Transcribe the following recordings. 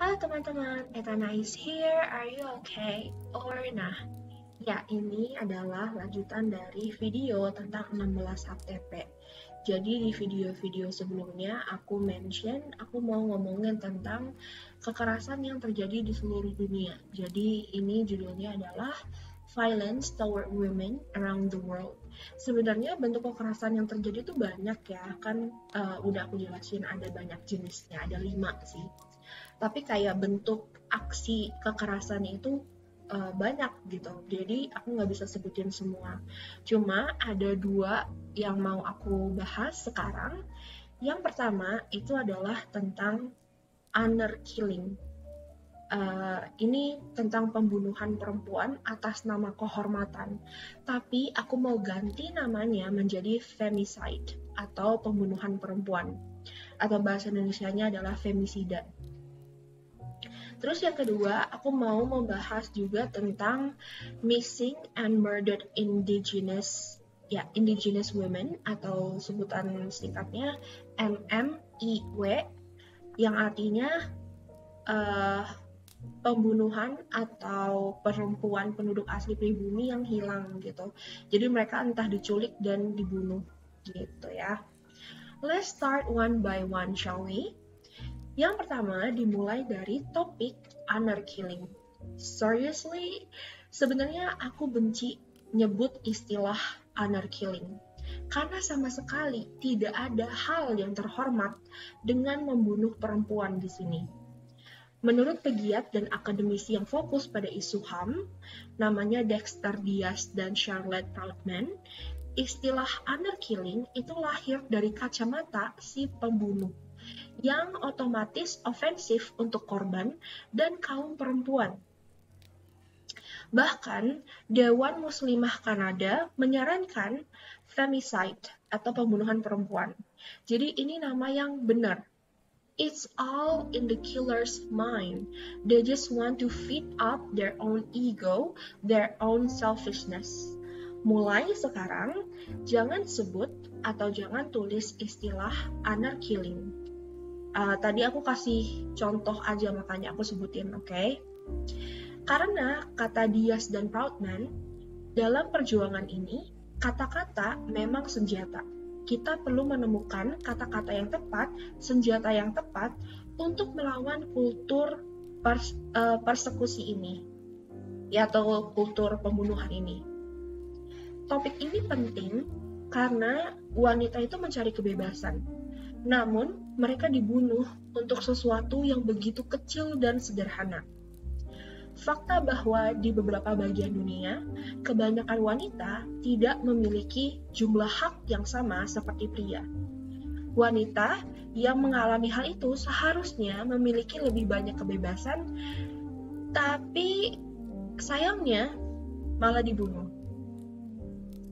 Halo teman-teman, Etana is here, are you okay? Nah, ya ini adalah lanjutan dari video tentang 16 HTP. Jadi di video-video sebelumnya aku mau ngomongin tentang kekerasan yang terjadi di seluruh dunia. Jadi ini judulnya adalah Violence Toward Women Around the World. Sebenarnya bentuk kekerasan yang terjadi itu banyak ya, kan udah aku jelasin ada banyak jenisnya, ada 5 sih. Tapi kayak bentuk aksi kekerasannya itu banyak gitu, jadi aku nggak bisa sebutin semua. Cuma ada 2 yang mau aku bahas sekarang. Yang pertama itu adalah tentang honor killing. Ini tentang pembunuhan perempuan atas nama kehormatan, tapi aku mau ganti namanya menjadi femicide atau pembunuhan perempuan, atau bahasa Indonesianya adalah femisida. Terus yang kedua, aku mau membahas juga tentang missing and murdered indigenous women atau sebutan singkatnya MMIW, yang artinya pembunuhan atau perempuan penduduk asli pribumi yang hilang gitu. Jadi mereka entah diculik dan dibunuh gitu ya. Let's start one by one, shall we? Yang pertama dimulai dari topik honor killing. Seriously, sebenarnya aku benci nyebut istilah honor killing. Karena sama sekali tidak ada hal yang terhormat dengan membunuh perempuan di sini. Menurut pegiat dan akademisi yang fokus pada isu HAM, namanya Dexter Diaz dan Charlotte Proudman, istilah honor killing itu lahir dari kacamata si pembunuh, yang otomatis ofensif untuk korban dan kaum perempuan. Bahkan, Dewan Muslimah Kanada menyarankan femicide atau pembunuhan perempuan. Jadi ini nama yang benar. It's all in the killer's mind. They just want to feed up their own ego, their own selfishness. Mulai sekarang, jangan sebut atau jangan tulis istilah honor killing. Tadi aku kasih contoh aja, makanya aku sebutin, oke? Karena kata Diaz dan Proudman, dalam perjuangan ini, kata-kata memang senjata. Kita perlu menemukan kata-kata yang tepat, senjata yang tepat untuk melawan kultur persekusi ini, ya, atau kultur pembunuhan ini. Topik ini penting karena wanita itu mencari kebebasan. Namun, mereka dibunuh untuk sesuatu yang begitu kecil dan sederhana. Fakta bahwa di beberapa bagian dunia, kebanyakan wanita tidak memiliki jumlah hak yang sama seperti pria. Wanita yang mengalami hal itu seharusnya memiliki lebih banyak kebebasan, tapi sayangnya malah dibunuh.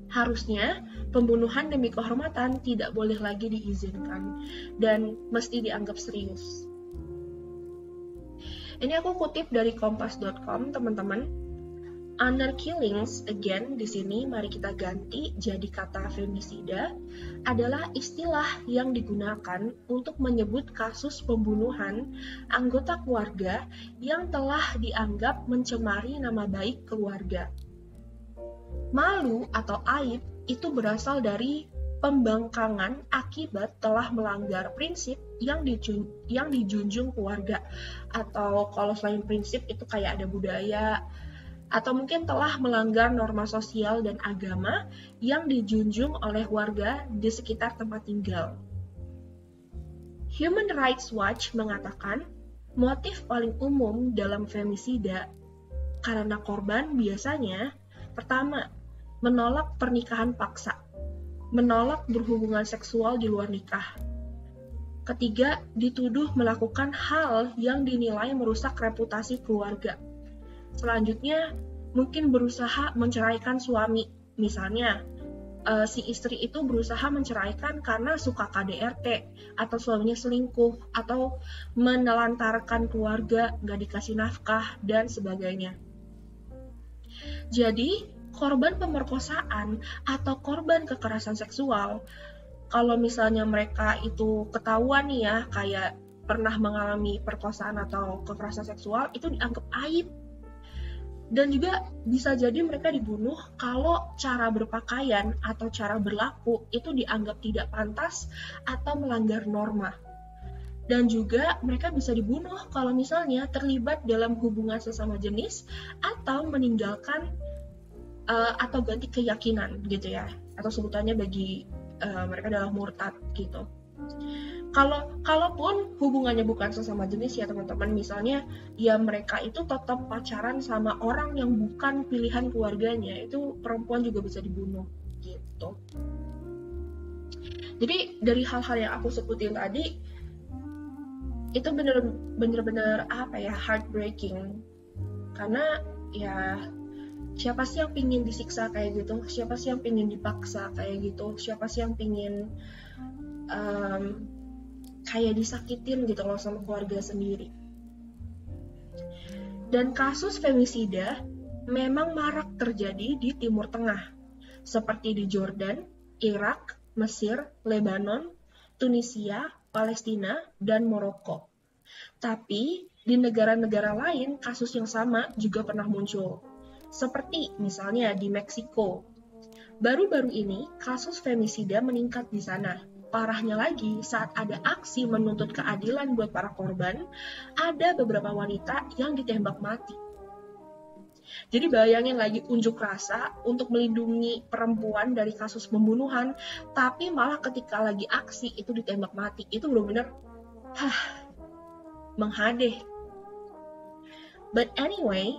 Harusnya pembunuhan demi kehormatan tidak boleh lagi diizinkan dan mesti dianggap serius. Ini aku kutip dari kompas.com, teman-teman. Honor killings, again, di sini mari kita ganti jadi kata femisida, adalah istilah yang digunakan untuk menyebut kasus pembunuhan anggota keluarga yang telah dianggap mencemari nama baik keluarga. Malu atau aib itu berasal dari pembangkangan akibat telah melanggar prinsip yang dijunjung keluarga, atau kalau selain prinsip itu kayak ada budaya, atau mungkin telah melanggar norma sosial dan agama yang dijunjung oleh warga di sekitar tempat tinggal. Human Rights Watch mengatakan motif paling umum dalam femisida karena korban biasanya pertama, menolak pernikahan paksa, menolak berhubungan seksual di luar nikah. Ketiga, dituduh melakukan hal yang dinilai merusak reputasi keluarga. Selanjutnya, mungkin berusaha menceraikan suami. Misalnya, si istri itu berusaha menceraikan karena suka KDRT, atau suaminya selingkuh, atau menelantarkan keluarga, gak dikasih nafkah, dan sebagainya. Jadi, korban pemerkosaan atau korban kekerasan seksual, kalau misalnya mereka itu ketahuan nih ya, kayak pernah mengalami perkosaan atau kekerasan seksual itu dianggap aib. Dan juga bisa jadi mereka dibunuh kalau cara berpakaian atau cara berlaku itu dianggap tidak pantas atau melanggar norma. Dan juga mereka bisa dibunuh kalau misalnya terlibat dalam hubungan sesama jenis atau meninggalkan atau ganti keyakinan gitu ya, atau sebutannya bagi mereka adalah murtad gitu. Kalaupun hubungannya bukan sesama jenis ya teman-teman, misalnya ya mereka itu tetap pacaran sama orang yang bukan pilihan keluarganya, itu perempuan juga bisa dibunuh gitu. Jadi dari hal-hal yang aku sebutin tadi itu bener-bener apa ya, heartbreaking, karena ya siapa sih yang pingin disiksa kayak gitu, siapa sih yang pingin dipaksa kayak gitu, siapa sih yang pingin kayak disakitin gitu loh sama keluarga sendiri. Dan kasus femisida memang marak terjadi di Timur Tengah, seperti di Jordan, Irak, Mesir, Lebanon, Tunisia, Palestina, dan Maroko. Tapi di negara-negara lain kasus yang sama juga pernah muncul, seperti misalnya di Meksiko. Baru-baru ini kasus femisida meningkat di sana. Parahnya lagi, saat ada aksi menuntut keadilan buat para korban, ada beberapa wanita yang ditembak mati. Jadi bayangin lagi unjuk rasa untuk melindungi perempuan dari kasus pembunuhan, tapi malah ketika lagi aksi itu ditembak mati. Itu benar-benar menghadeh. But anyway,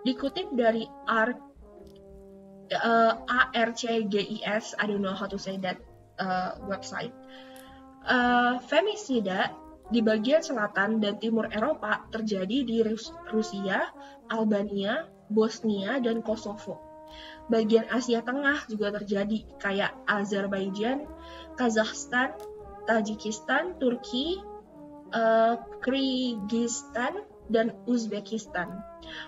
dikutip dari ARCGIS, I don't know how to say that website. Femisida di bagian selatan dan timur Eropa terjadi di Rusia, Albania, Bosnia, dan Kosovo. Bagian Asia Tengah juga terjadi, kayak Azerbaijan, Kazakhstan, Tajikistan, Turki, Kyrgyzstan, dan Uzbekistan.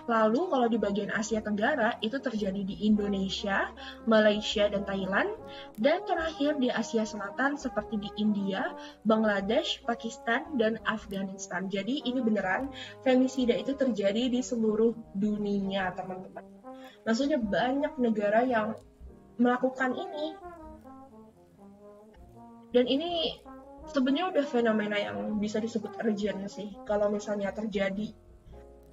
Lalu kalau di bagian Asia Tenggara itu terjadi di Indonesia, Malaysia, dan Thailand. Dan terakhir di Asia Selatan seperti di India, Bangladesh, Pakistan, dan Afghanistan. Jadi ini beneran femisida itu terjadi di seluruh dunia teman-teman. Maksudnya banyak negara yang melakukan ini. Dan ini sebenarnya udah fenomena yang bisa disebut urgent sih. Kalau misalnya terjadi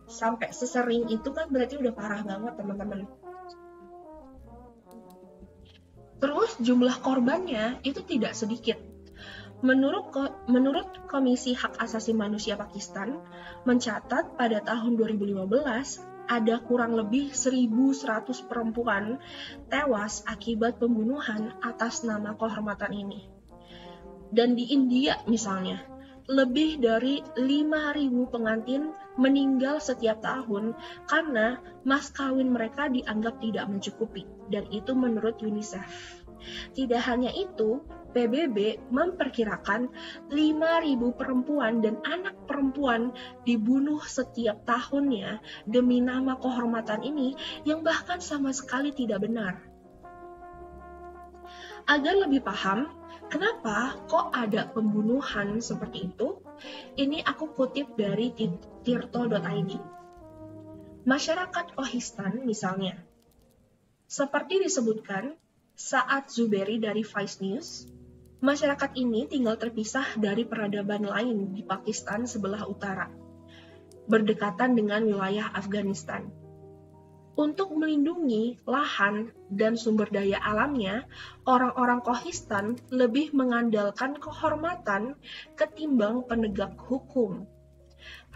sampai sesering itu kan berarti udah parah banget teman-teman. Terus jumlah korbannya itu tidak sedikit. Menurut Komisi Hak Asasi Manusia Pakistan mencatat pada tahun 2015 ada kurang lebih 1.100 perempuan tewas akibat pembunuhan atas nama kehormatan ini. Dan di India misalnya, lebih dari 5.000 pengantin meninggal setiap tahun karena mas kawin mereka dianggap tidak mencukupi, dan itu menurut UNICEF. Tidak hanya itu, PBB memperkirakan 5.000 perempuan dan anak perempuan dibunuh setiap tahunnya demi nama kehormatan ini yang bahkan sama sekali tidak benar. Agar lebih paham, kenapa kok ada pembunuhan seperti itu? Ini aku kutip dari tirto.id. Masyarakat Kohistan misalnya. Seperti disebutkan saat Zuberi dari Vice News, masyarakat ini tinggal terpisah dari peradaban lain di Pakistan sebelah utara, berdekatan dengan wilayah Afghanistan. Untuk melindungi lahan dan sumber daya alamnya, orang-orang Kohistan lebih mengandalkan kehormatan ketimbang penegak hukum.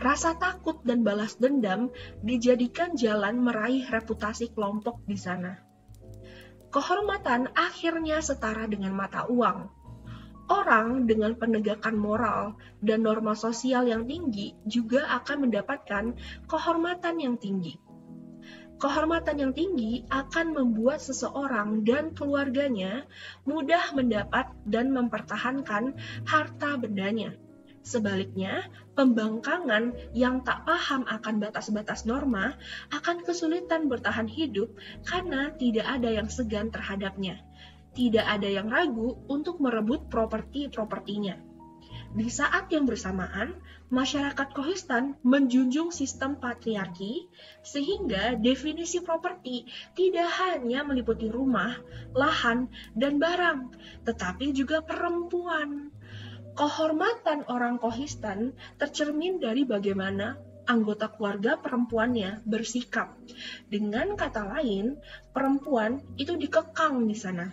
Rasa takut dan balas dendam dijadikan jalan meraih reputasi kelompok di sana. Kehormatan akhirnya setara dengan mata uang. Orang dengan penegakan moral dan norma sosial yang tinggi juga akan mendapatkan kehormatan yang tinggi. Kehormatan yang tinggi akan membuat seseorang dan keluarganya mudah mendapat dan mempertahankan harta bendanya. Sebaliknya, pembangkangan yang tak paham akan batas-batas norma akan kesulitan bertahan hidup karena tidak ada yang segan terhadapnya. Tidak ada yang ragu untuk merebut properti-propertinya. Di saat yang bersamaan, masyarakat Kohistan menjunjung sistem patriarki, sehingga definisi properti tidak hanya meliputi rumah, lahan, dan barang, tetapi juga perempuan. Kehormatan orang Kohistan tercermin dari bagaimana anggota keluarga perempuannya bersikap. Dengan kata lain, perempuan itu dikekang di sana.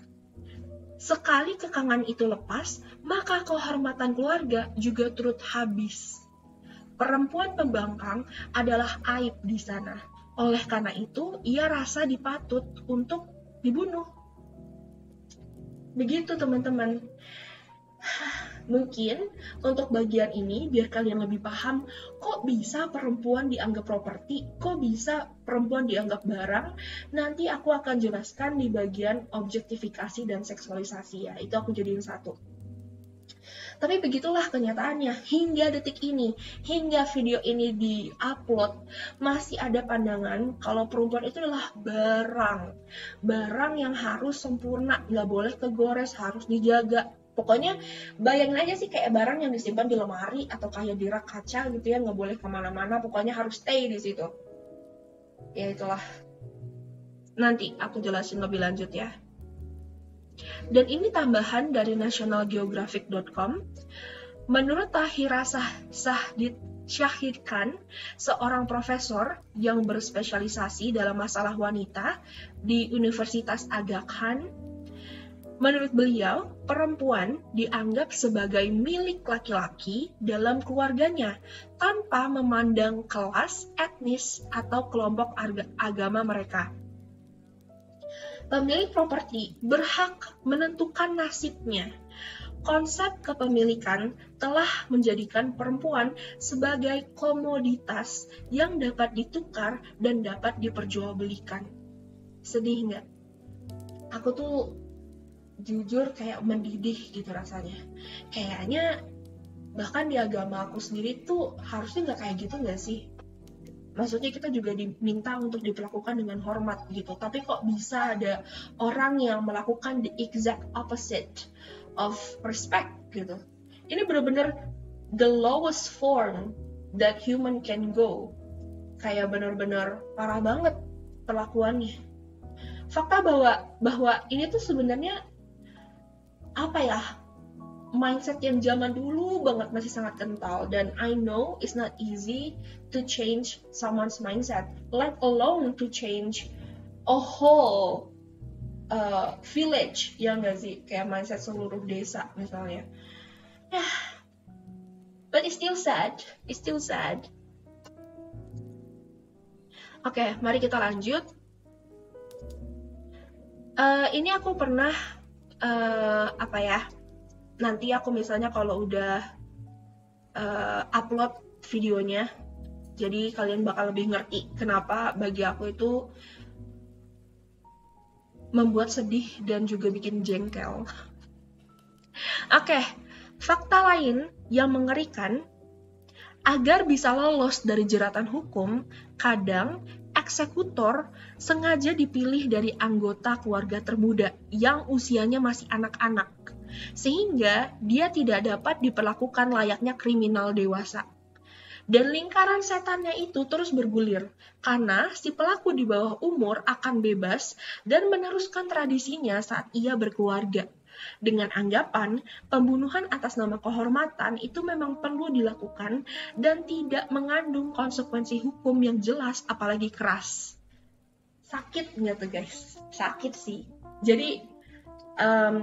Sekali kekangan itu lepas, maka kehormatan keluarga juga turut habis. Perempuan pembangkang adalah aib di sana. Oleh karena itu, ia rasa dipatut untuk dibunuh. Begitu teman-teman. Mungkin untuk bagian ini, biar kalian lebih paham, kok bisa perempuan dianggap properti, kok bisa perempuan dianggap barang, nanti aku akan jelaskan di bagian objektifikasi dan seksualisasi ya, itu aku jadiin satu. Tapi begitulah kenyataannya, hingga detik ini, hingga video ini di-upload, masih ada pandangan kalau perempuan itu adalah barang yang harus sempurna, nggak boleh kegores, harus dijaga. Pokoknya bayangin aja sih kayak barang yang disimpan di lemari atau kayak di rak kaca gitu ya, nggak boleh kemana-mana, pokoknya harus stay di situ. Ya itulah. Nanti aku jelasin lebih lanjut ya. Dan ini tambahan dari nationalgeographic.com. Menurut Tahira Shahid Khan, seorang profesor yang berspesialisasi dalam masalah wanita di Universitas Aga Khan, menurut beliau, perempuan dianggap sebagai milik laki-laki dalam keluarganya tanpa memandang kelas, etnis, atau kelompok agama mereka. Pemilik properti berhak menentukan nasibnya. Konsep kepemilikan telah menjadikan perempuan sebagai komoditas yang dapat ditukar dan dapat diperjualbelikan. Sedih nggak? Aku tuh jujur kayak mendidih gitu rasanya. Kayaknya bahkan di agama aku sendiri tuh harusnya nggak kayak gitu nggak sih? Maksudnya kita juga diminta untuk diperlakukan dengan hormat gitu. Tapi kok bisa ada orang yang melakukan the exact opposite of respect gitu. Ini benar-benar the lowest form that human can go. Kayak benar-benar parah banget perlakuannya. Fakta bahwa ini tuh sebenarnya apa ya, mindset yang zaman dulu banget masih sangat kental, dan I know it's not easy to change someone's mindset, let alone to change a whole village, ya nggak sih, kayak mindset seluruh desa misalnya. But it's still sad. Oke, mari kita lanjut. Ini aku pernah nanti aku misalnya kalau udah upload videonya, jadi kalian bakal lebih ngerti kenapa bagi aku itu membuat sedih dan juga bikin jengkel. Oke, fakta lain yang mengerikan, agar bisa lolos dari jeratan hukum, kadang eksekutor sengaja dipilih dari anggota keluarga termuda yang usianya masih anak-anak, sehingga dia tidak dapat diperlakukan layaknya kriminal dewasa. Dan lingkaran setannya itu terus bergulir, karena si pelaku di bawah umur akan bebas dan meneruskan tradisinya saat ia berkeluarga. Dengan anggapan, pembunuhan atas nama kehormatan itu memang perlu dilakukan dan tidak mengandung konsekuensi hukum yang jelas, apalagi keras. Sakit nggak tuh guys? Sakit sih. Jadi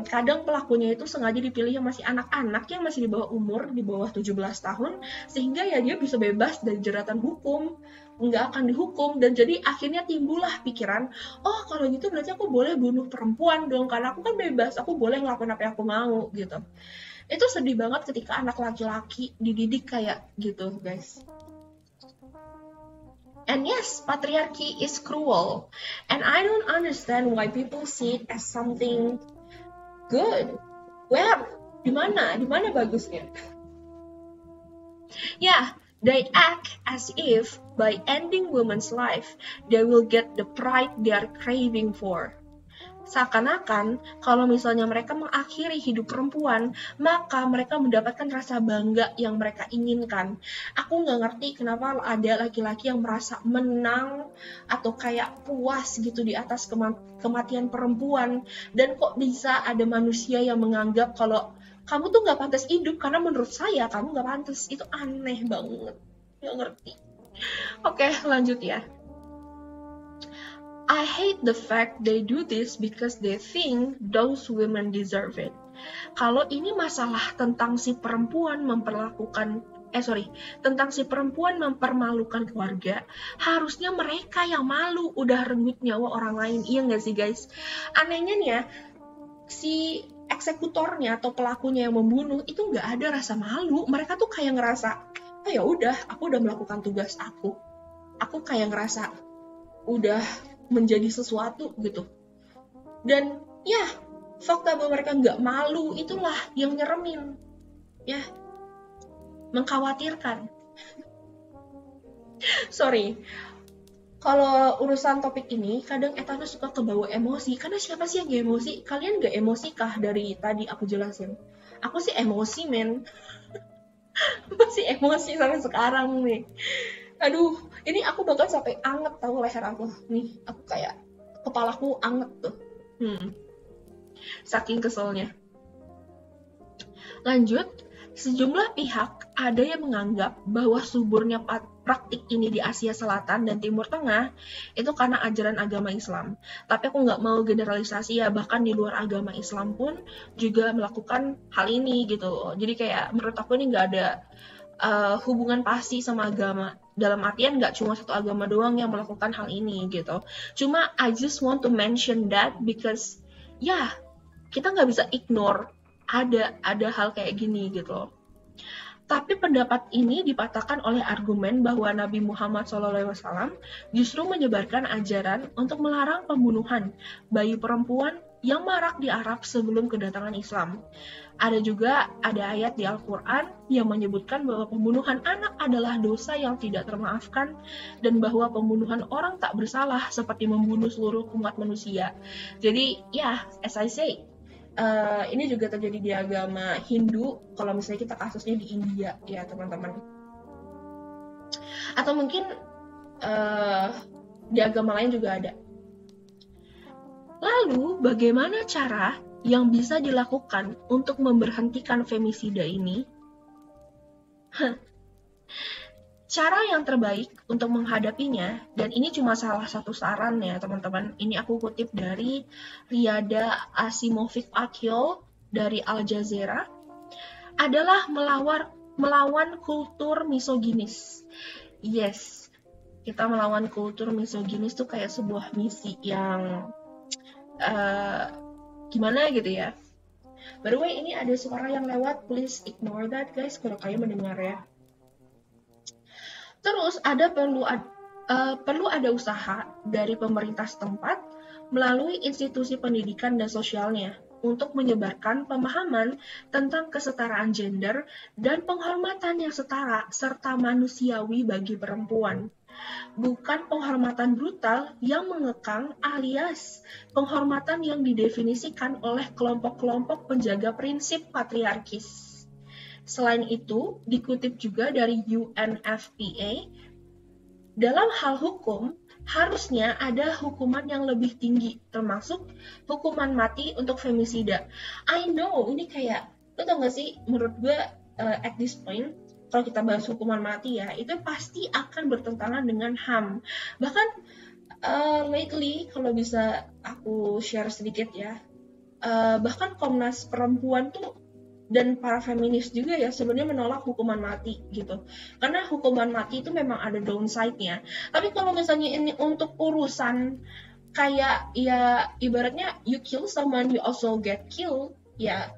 kadang pelakunya itu sengaja dipilih yang masih anak-anak, yang masih di bawah umur, di bawah 17 tahun, sehingga ya dia bisa bebas dari jeratan hukum, nggak akan dihukum, dan jadi akhirnya timbullah pikiran, oh kalau gitu berarti aku boleh bunuh perempuan dong, karena aku kan bebas, aku boleh ngelakuin apa yang aku mau gitu. Itu sedih banget ketika anak laki-laki dididik kayak gitu guys. And yes, patriarchy is cruel, and I don't understand why people see it as something good. Where? Di mana bagusnya? Yeah, they act as if by ending women's life, they will get the pride they are craving for. Seakan-akan kalau misalnya mereka mengakhiri hidup perempuan, maka mereka mendapatkan rasa bangga yang mereka inginkan. Aku nggak ngerti kenapa ada laki-laki yang merasa menang atau kayak puas gitu di atas kematian perempuan, dan kok bisa ada manusia yang menganggap kalau kamu tuh nggak pantas hidup karena menurut saya kamu nggak pantas. Itu aneh banget, nggak ngerti. Oke, lanjut ya. I hate the fact they do this because they think those women deserve it. Kalau ini masalah tentang si perempuan tentang si perempuan mempermalukan keluarga, harusnya mereka yang malu, udah renggut nyawa orang lain. Iya nggak sih guys? Anehnya nih ya, si eksekutornya atau pelakunya yang membunuh itu nggak ada rasa malu. Mereka tuh kayak ngerasa, oh ya udah, aku udah melakukan tugas aku kayak ngerasa udah menjadi sesuatu gitu. Dan ya, fakta bahwa mereka nggak malu itulah yang nyeremin, ya, mengkhawatirkan. Sorry, kalau urusan topik ini kadang Etana suka kebawa emosi, karena siapa sih yang gak emosi? Kalian gak emosi kah dari tadi aku jelasin? Aku sih emosi, men. Masih emosi sampai sekarang nih. Aduh, ini aku bahkan sampai anget tahu leher aku. Nih, aku kayak kepalaku anget tuh. Saking keselnya. Lanjut, sejumlah pihak ada yang menganggap bahwa suburnya praktik ini di Asia Selatan dan Timur Tengah itu karena ajaran agama Islam. Tapi aku nggak mau generalisasi ya, bahkan di luar agama Islam pun juga melakukan hal ini gitu. Jadi kayak menurut aku ini nggak ada hubungan pasti sama agama. Dalam artian nggak cuma satu agama doang yang melakukan hal ini gitu. Cuma I just want to mention that because ya kita nggak bisa ignore ada hal kayak gini gitu loh. Tapi pendapat ini dipatahkan oleh argumen bahwa Nabi Muhammad SAW justru menyebarkan ajaran untuk melarang pembunuhan bayi perempuan yang marak di Arab sebelum kedatangan Islam. Ada ayat di Al-Quran yang menyebutkan bahwa pembunuhan anak adalah dosa yang tidak termaafkan dan bahwa pembunuhan orang tak bersalah seperti membunuh seluruh umat manusia. Jadi ya, as I say, ini juga terjadi di agama Hindu kalau misalnya kita kasusnya di India ya teman-teman. Atau mungkin di agama lain juga ada. Lalu bagaimana cara yang bisa dilakukan untuk memberhentikan femisida ini? Cara yang terbaik untuk menghadapinya, dan ini cuma salah satu saran ya teman-teman, ini aku kutip dari Riada Asimovic Akil dari Al Jazeera, adalah melawan kultur misoginis. Yes, kita melawan kultur misoginis tuh kayak sebuah misi yang gimana gitu ya. By the way, ini ada suara yang lewat, please ignore that guys kalau kalian mendengar ya. Terus perlu ada usaha dari pemerintah setempat melalui institusi pendidikan dan sosialnya untuk menyebarkan pemahaman tentang kesetaraan gender dan penghormatan yang setara serta manusiawi bagi perempuan. Bukan penghormatan brutal yang mengekang alias penghormatan yang didefinisikan oleh kelompok-kelompok penjaga prinsip patriarkis. Selain itu, dikutip juga dari UNFPA, dalam hal hukum, harusnya ada hukuman yang lebih tinggi, termasuk hukuman mati untuk femisida. I know, ini kayak, lo tau gak sih, menurut gue at this point, kalau kita bahas hukuman mati ya, itu pasti akan bertentangan dengan HAM. Bahkan lately, kalau bisa aku share sedikit ya, bahkan Komnas Perempuan tuh dan para feminis juga ya sebenarnya menolak hukuman mati gitu. Karena hukuman mati itu memang ada downside-nya. Tapi kalau misalnya ini untuk urusan kayak ya ibaratnya you kill someone you also get killed ya.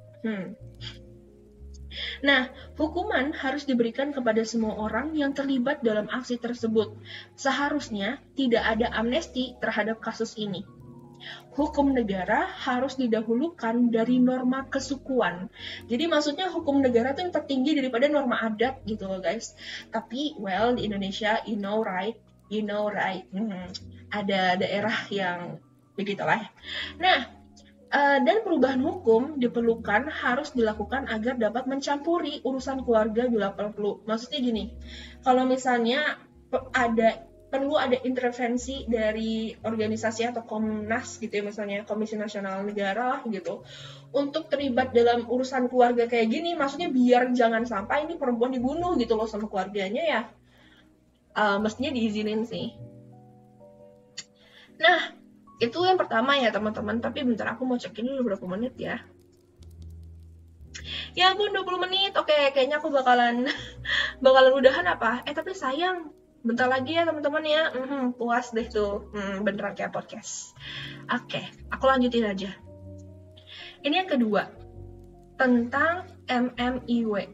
Nah, hukuman harus diberikan kepada semua orang yang terlibat dalam aksi tersebut. Seharusnya tidak ada amnesti terhadap kasus ini. Hukum negara harus didahulukan dari norma kesukuan. Jadi maksudnya hukum negara itu yang tertinggi daripada norma adat gitu loh guys. Tapi well di Indonesia you know right. Ada daerah yang begitulah. Nah, Dan perubahan hukum diperlukan harus dilakukan agar dapat mencampuri urusan keluarga bila perlu. Maksudnya gini, kalau misalnya perlu ada intervensi dari organisasi atau Komnas gitu ya, misalnya Komisi Nasional Negara lah gitu, untuk terlibat dalam urusan keluarga kayak gini, maksudnya biar jangan sampai ini perempuan dibunuh gitu loh sama keluarganya ya, mestinya diizinin sih. Nah, itu yang pertama ya teman-teman, tapi bentar aku mau cekin dulu berapa menit ya. Ya ampun 20 menit, oke kayaknya aku bakalan udahan apa? Tapi sayang, bentar lagi ya teman-teman ya, puas deh tuh, beneran kayak podcast. Oke, aku lanjutin aja. Ini yang kedua, tentang MMIW,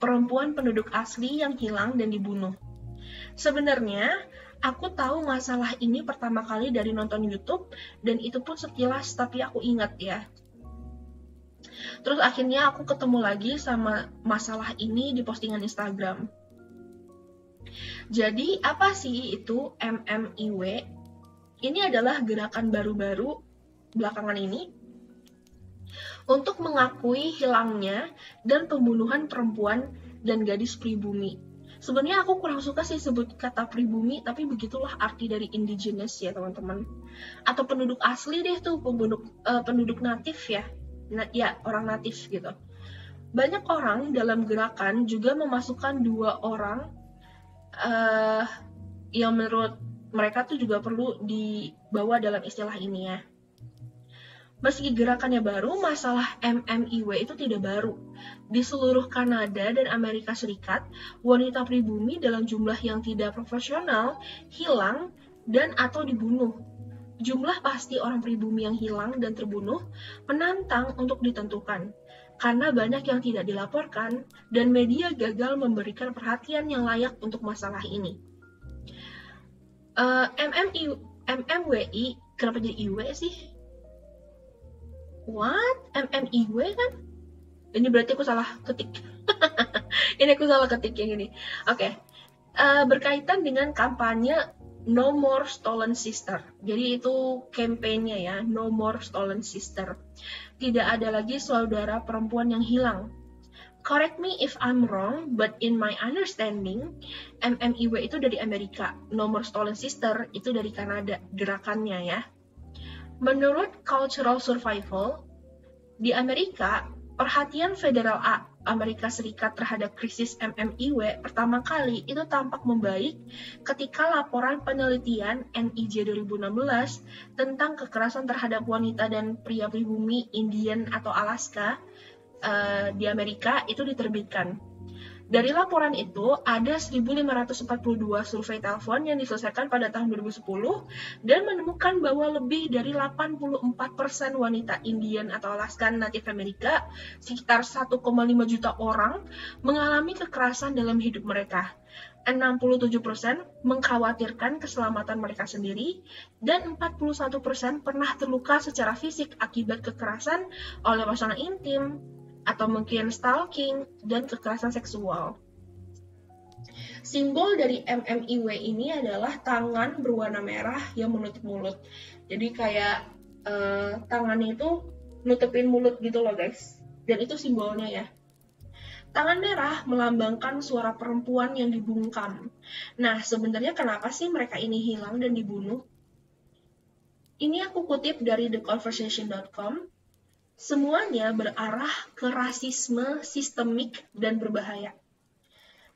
perempuan penduduk asli yang hilang dan dibunuh. Sebenarnya, aku tahu masalah ini pertama kali dari nonton YouTube, dan itu pun sekilas, tapi aku ingat ya. Terus akhirnya aku ketemu lagi sama masalah ini di postingan Instagram. Jadi, apa sih itu MMIW? Ini adalah gerakan baru-baru belakangan ini untuk mengakui hilangnya dan pembunuhan perempuan dan gadis pribumi. Sebenarnya aku kurang suka sih sebut kata pribumi, tapi begitulah arti dari indigenous ya teman-teman. Atau penduduk asli deh tuh, penduduk natif ya. Ya, orang natif gitu. Banyak orang dalam gerakan juga memasukkan 2 orang yang menurut mereka tuh juga perlu dibawa dalam istilah ini ya. Meski gerakannya baru, masalah MMIW itu tidak baru. Di seluruh Kanada dan Amerika Serikat, wanita pribumi dalam jumlah yang tidak proporsional hilang dan atau dibunuh. Jumlah pasti orang pribumi yang hilang dan terbunuh menantang untuk ditentukan, karena banyak yang tidak dilaporkan dan media gagal memberikan perhatian yang layak untuk masalah ini. MMWI, kenapa jadi IW sih? What? MMIW kan? Ini berarti aku salah ketik. Ini aku salah ketik yang ini. Oke. Berkaitan dengan kampanye No More Stolen Sister. Jadi itu kampanye ya, No More Stolen Sister. Tidak ada lagi saudara perempuan yang hilang. Correct me if I'm wrong, but in my understanding, MMIW itu dari Amerika. No More Stolen Sister itu dari Kanada, gerakannya ya. Menurut Cultural Survival, di Amerika, perhatian federal Amerika Serikat terhadap krisis MMIW pertama kali itu tampak membaik ketika laporan penelitian NIJ 2016 tentang kekerasan terhadap wanita dan pria pribumi Indian atau Alaska di Amerika itu diterbitkan. Dari laporan itu, ada 1.542 survei telepon yang diselesaikan pada tahun 2010 dan menemukan bahwa lebih dari 84% wanita Indian atau Alaskan Native Amerika, sekitar 1,5 juta orang, mengalami kekerasan dalam hidup mereka. 67% mengkhawatirkan keselamatan mereka sendiri, dan 41% pernah terluka secara fisik akibat kekerasan oleh pasangan intim, atau mungkin stalking, dan kekerasan seksual. Simbol dari MMIW ini adalah tangan berwarna merah yang menutup mulut. Jadi kayak tangannya itu nutupin mulut gitu loh guys. Dan itu simbolnya ya. Tangan merah melambangkan suara perempuan yang dibungkam. Nah, sebenarnya kenapa sih mereka ini hilang dan dibunuh? Ini aku kutip dari theconversation.com. Semuanya berarah ke rasisme sistemik dan berbahaya.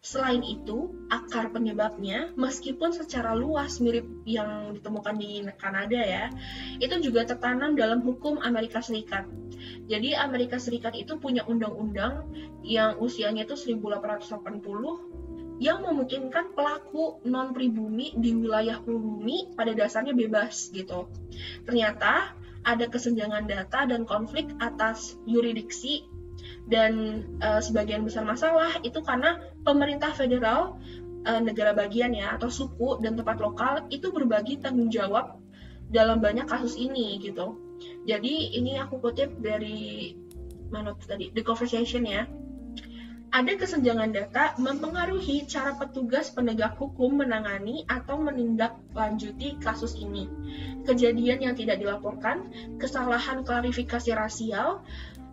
Selain itu, akar penyebabnya, meskipun secara luas mirip yang ditemukan di Kanada ya, itu juga tertanam dalam hukum Amerika Serikat. Jadi Amerika Serikat itu punya undang-undang yang usianya itu 1880 yang memungkinkan pelaku non-pribumi di wilayah pribumi pada dasarnya bebas gitu. Ternyata ada kesenjangan data dan konflik atas yurisdiksi, dan sebagian besar masalah itu karena pemerintah federal, negara bagian ya, atau suku dan tempat lokal itu berbagi tanggung jawab dalam banyak kasus ini gitu. Jadi ini aku kutip dari mana tadi, The Conversation ya. ada kesenjangan data mempengaruhi cara petugas penegak hukum menangani atau menindaklanjuti kasus ini. Kejadian yang tidak dilaporkan, kesalahan klarifikasi rasial,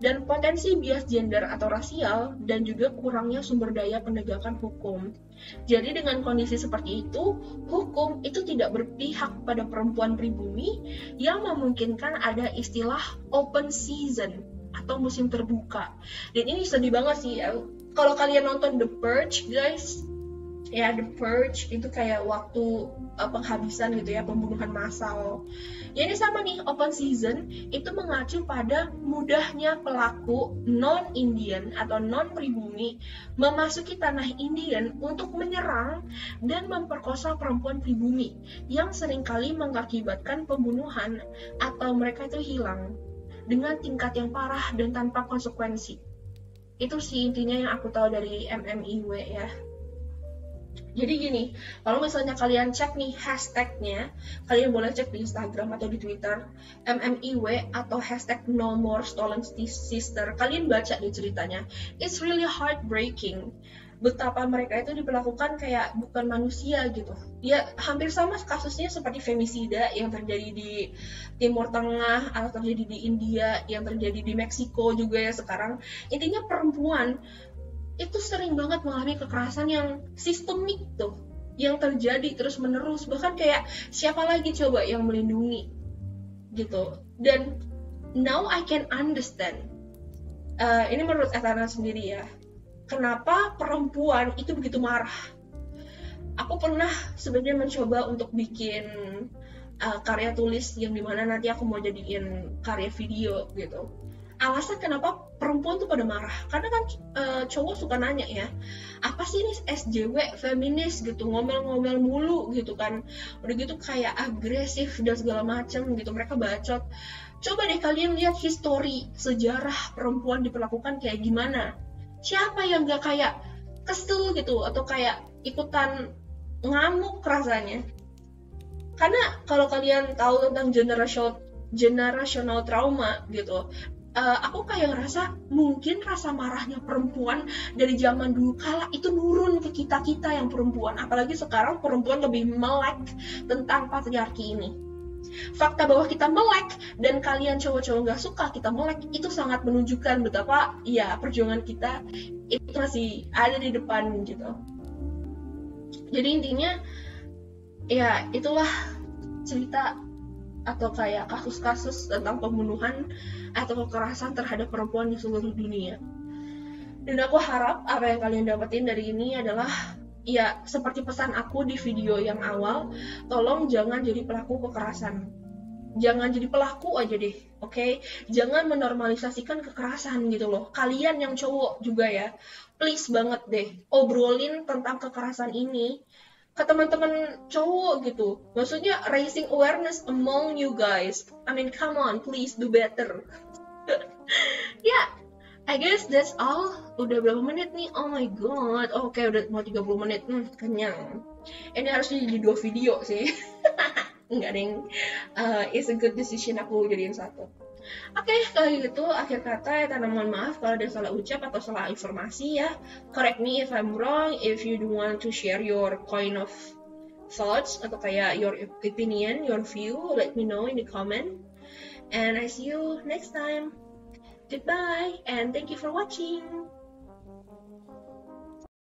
dan potensi bias gender atau rasial, dan juga kurangnya sumber daya penegakan hukum. Jadi dengan kondisi seperti itu, hukum itu tidak berpihak pada perempuan pribumi yang memungkinkan ada istilah open season atau musim terbuka. Dan ini sedih banget sih ya. Kalau kalian nonton The Purge, guys, ya The Purge itu kayak waktu penghabisan gitu ya, pembunuhan massal. Ya ini sama nih, open season itu mengacu pada mudahnya pelaku non-Indian atau non-pribumi memasuki tanah Indian untuk menyerang dan memperkosa perempuan pribumi yang seringkali mengakibatkan pembunuhan atau mereka itu hilang dengan tingkat yang parah dan tanpa konsekuensi. Itu sih intinya yang aku tahu dari MMIW ya. Jadi gini, kalau misalnya kalian cek nih hashtagnya, kalian boleh cek di Instagram atau di Twitter, MMIW atau hashtag No More Stolen Sister. Kalian baca di ceritanya. It's really heartbreaking. Betapa mereka itu diperlakukan kayak bukan manusia gitu. Ya hampir sama kasusnya seperti femisida yang terjadi di Timur Tengah atau terjadi di India, yang terjadi di Meksiko juga ya sekarang. Intinya perempuan itu sering banget mengalami kekerasan yang sistemik tuh, yang terjadi terus menerus, bahkan kayak siapa lagi coba yang melindungi gitu. Dan now I can understand, ini menurut Etana sendiri ya, kenapa perempuan itu begitu marah. Aku pernah sebenarnya mencoba untuk bikin karya tulis yang dimana nanti aku mau jadiin karya video gitu. Alasan kenapa perempuan tuh pada marah, karena kan cowok suka nanya ya, apa sih ini SJW feminis gitu, ngomel-ngomel mulu gitu kan, udah gitu kayak agresif dan segala macam gitu, mereka bacot. Coba deh kalian lihat histori sejarah perempuan diperlakukan kayak gimana. Siapa yang gak kayak kesel gitu atau kayak ikutan ngamuk rasanya. Karena kalau kalian tahu tentang generational trauma gitu, aku kayak ngerasa mungkin rasa marahnya perempuan dari zaman dulu kala itu nurun ke kita yang perempuan, apalagi sekarang perempuan lebih melek tentang patriarki ini. Fakta bahwa kita melek dan kalian cowok-cowok gak suka kita melek itu sangat menunjukkan betapa ya perjuangan kita itu masih ada di depan gitu. Jadi intinya ya itulah cerita atau kayak kasus-kasus tentang pembunuhan atau kekerasan terhadap perempuan di seluruh dunia. Dan aku harap apa yang kalian dapetin dari ini adalah ya seperti pesan aku di video yang awal, tolong jangan jadi pelaku kekerasan. Jangan jadi pelaku aja deh, oke? Jangan menormalisasikan kekerasan gitu loh. Kalian yang cowok juga ya, please banget deh, obrolin tentang kekerasan ini ke teman-teman cowok gitu. Maksudnya raising awareness among you guys. I mean, come on, please do better. Yeah, I guess that's all. Udah berapa menit nih? Oh my god. Oke, udah mau 30 menit. Kenyang. Ini harus jadi 2 video sih. Enggak deng. It's a good decision aku jadiin satu. Oke, kalau gitu akhir kata ya, mohon maaf kalau ada salah ucap atau salah informasi ya. Correct me if I'm wrong. If you do want to share your kind of thoughts atau kayak your opinion, your view, let me know in the comment. And I see you next time. Goodbye and thank you for watching.